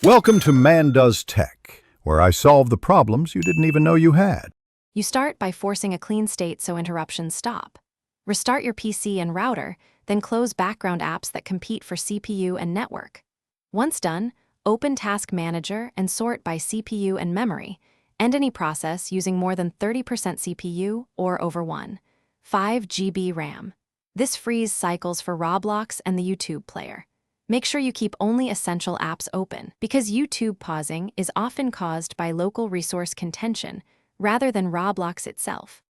Welcome to Man Does Tech, where I solve the problems you didn't even know you had. You start by forcing a clean state so interruptions stop. Restart your PC and router, then close background apps that compete for CPU and network. Once done, open Task Manager and sort by CPU and memory. End any process using more than 30% CPU or over 5 GB RAM. This frees cycles for Roblox and the YouTube player. Make sure you keep only essential apps open, because YouTube pausing is often caused by local resource contention rather than Roblox itself.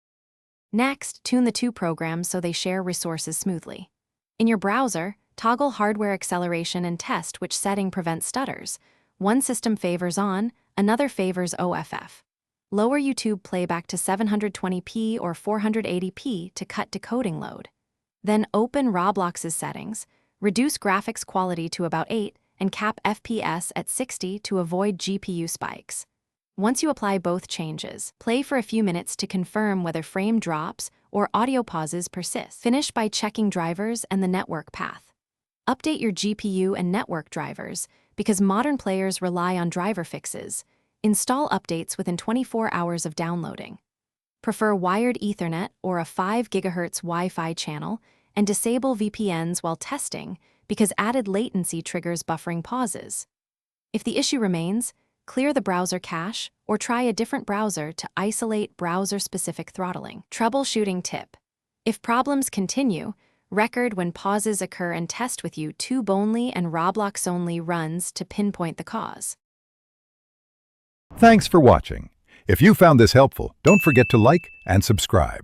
Next, tune the two programs so they share resources smoothly. In your browser, toggle hardware acceleration and test which setting prevents stutters. One system favors on, another favors OFF. Lower YouTube playback to 720p or 480p to cut decoding load. Then open Roblox's settings, reduce graphics quality to about 8, and cap FPS at 60 to avoid GPU spikes. Once you apply both changes, play for a few minutes to confirm whether frame drops or audio pauses persist. Finish by checking drivers and the network path. Update your GPU and network drivers, because modern players rely on driver fixes. Install updates within 24 hours of downloading. Prefer wired Ethernet or a 5 GHz Wi-Fi channel, and disable VPNs while testing, because added latency triggers buffering pauses. If the issue remains, clear the browser cache or try a different browser to isolate browser-specific throttling. Troubleshooting tip: if problems continue, record when pauses occur and test with YouTube-only and Roblox-only runs to pinpoint the cause. Thanks for watching. If you found this helpful, don't forget to like and subscribe.